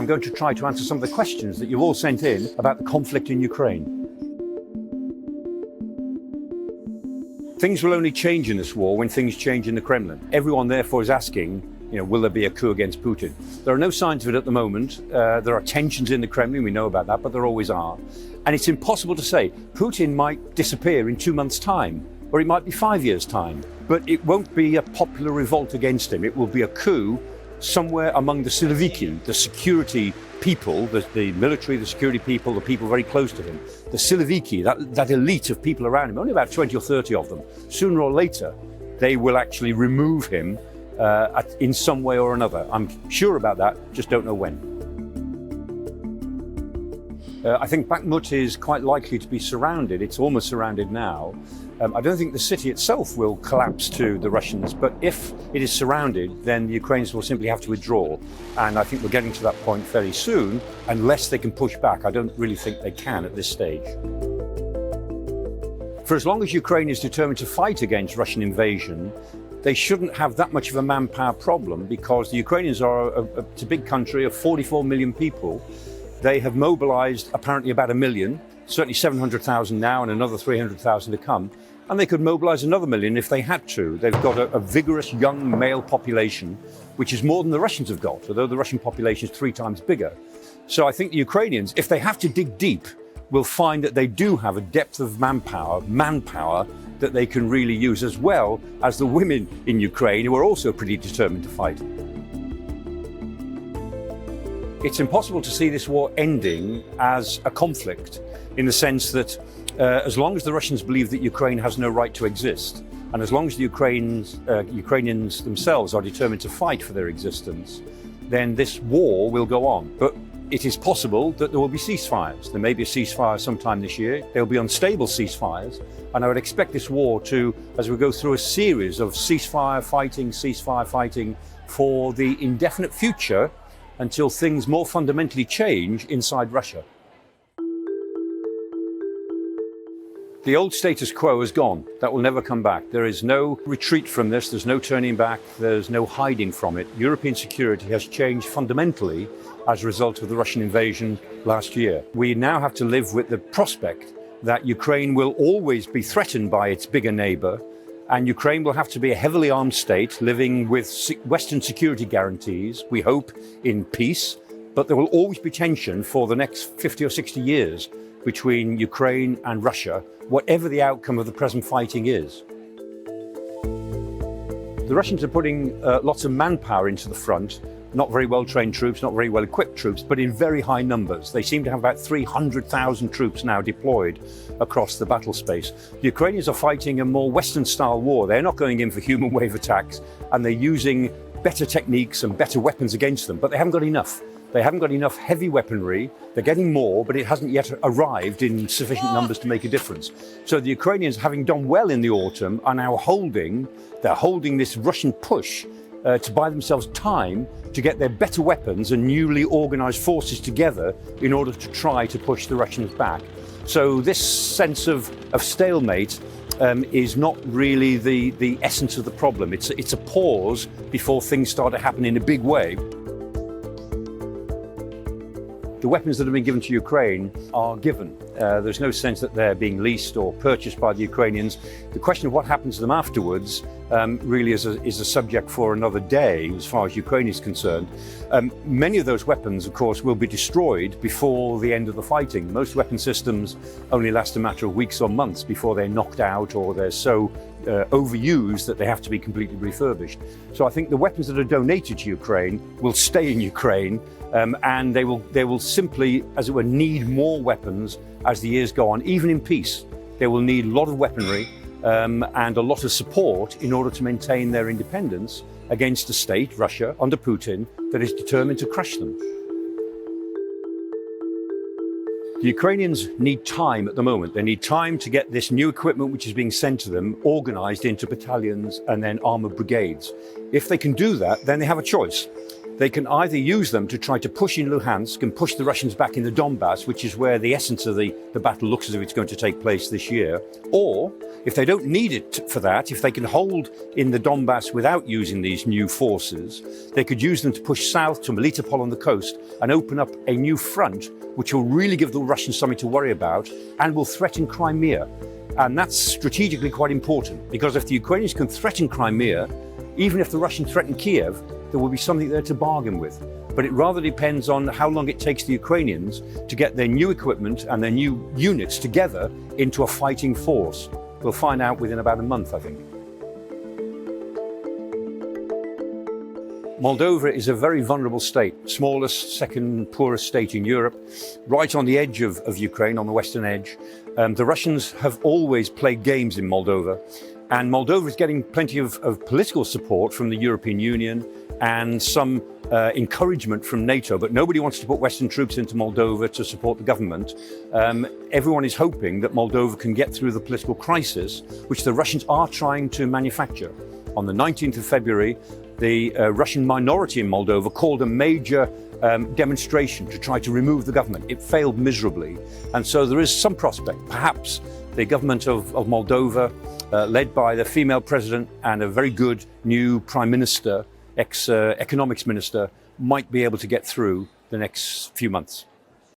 I'm going to try to answer some of the questions that you've all sent in about the conflict in Ukraine. Things will only change in this war when things change in the Kremlin. Everyone therefore is asking, will there be a coup against Putin? There are no signs of it at the moment. There are tensions in the Kremlin, we know about that, but there always are. And it's impossible to say. Putin might disappear in 2 months' time, or it might be 5 years' time. But it won't be a popular revolt against him. It will be a coup somewhere among the Siloviki, the security people, the military, the security people, the people very close to him. The Siloviki, that elite of people around him, only about 20 or 30 of them. Sooner or later, they will actually remove him in some way or another. I'm sure about that, just don't know when. I think Bakhmut is quite likely to be surrounded. It's almost surrounded now. I don't think the city itself will collapse to the Russians, but if it is surrounded, then the Ukrainians will simply have to withdraw. And I think we're getting to that point fairly soon, unless they can push back. I don't really think they can at this stage. For as long as Ukraine is determined to fight against Russian invasion, they shouldn't have that much of a manpower problem, because the Ukrainians are a big country of 44 million people. They have mobilized apparently about 1 million, certainly 700,000 now and another 300,000 to come. And they could mobilize another 1 million if they had to. They've got a vigorous young male population, which is more than the Russians have got, although the Russian population is 3 times bigger. So I think the Ukrainians, if they have to dig deep, will find that they do have a depth of manpower that they can really use, as well as the women in Ukraine, who are also pretty determined to fight. It's impossible to see this war ending as a conflict, in the sense that as long as the Russians believe that Ukraine has no right to exist, and as long as the Ukrainians themselves are determined to fight for their existence, then this war will go on. But it is possible that there will be ceasefires. There may be a ceasefire sometime this year. There will be unstable ceasefires. And I would expect this war to, as we go through a series of ceasefire fighting for the indefinite future, until things more fundamentally change inside Russia. The old status quo is gone. That will never come back. There is no retreat from this. There's no turning back. There's no hiding from it. European security has changed fundamentally as a result of the Russian invasion last year. We now have to live with the prospect that Ukraine will always be threatened by its bigger neighbor, and Ukraine will have to be a heavily armed state living with Western security guarantees, we hope, in peace. But there will always be tension for the next 50 or 60 years between Ukraine and Russia, whatever the outcome of the present fighting is. The Russians are putting lots of manpower into the front, not very well-trained troops, not very well-equipped troops, but in very high numbers. They seem to have about 300,000 troops now deployed across the battle space. The Ukrainians are fighting a more Western-style war. They're not going in for human wave attacks, and they're using better techniques and better weapons against them, but they haven't got enough. They haven't got enough heavy weaponry. They're getting more, but it hasn't yet arrived in sufficient numbers to make a difference. So the Ukrainians, having done well in the autumn, are now holding this Russian push to buy themselves time to get their better weapons and newly organized forces together in order to try to push the Russians back. So this sense of stalemate is not really the essence of the problem. It's a pause before things start to happen in a big way. The weapons that have been given to Ukraine are given. There's no sense that they're being leased or purchased by the Ukrainians. The question of what happens to them afterwards really is a subject for another day, as far as Ukraine is concerned. Many of those weapons, of course, will be destroyed before the end of the fighting. Most weapon systems only last a matter of weeks or months before they're knocked out or they're so overused that they have to be completely refurbished. So I think the weapons that are donated to Ukraine will stay in Ukraine, and they will simply, as it were, need more weapons as the years go on. Even in peace, they will need a lot of weaponry and a lot of support in order to maintain their independence against a state, Russia, under Putin, that is determined to crush them. The Ukrainians need time at the moment. They need time to get this new equipment which is being sent to them organized into battalions and then armored brigades. If they can do that, then they have a choice. They can either use them to try to push in Luhansk and push the Russians back in the Donbass, which is where the essence of the battle looks as if it's going to take place this year. Or, if they don't need it for that, if they can hold in the Donbass without using these new forces, they could use them to push south to Melitopol on the coast and open up a new front, which will really give the Russians something to worry about and will threaten Crimea. And that's strategically quite important, because if the Ukrainians can threaten Crimea, even if the Russians threaten Kiev, there will be something there to bargain with. But it rather depends on how long it takes the Ukrainians to get their new equipment and their new units together into a fighting force. We'll find out within about a month, I think. Moldova is a very vulnerable state, smallest, second poorest state in Europe, right on the edge of Ukraine, on the western edge. The Russians have always played games in Moldova, and Moldova is getting plenty of political support from the European Union and some encouragement from NATO, but nobody wants to put Western troops into Moldova to support the government. Everyone is hoping that Moldova can get through the political crisis, which the Russians are trying to manufacture. On the 19th of February, the Russian minority in Moldova called a major demonstration to try to remove the government. It failed miserably, and so there is some prospect. Perhaps the government of Moldova, led by the female president and a very good new prime minister, ex-economics minister, might be able to get through the next few months.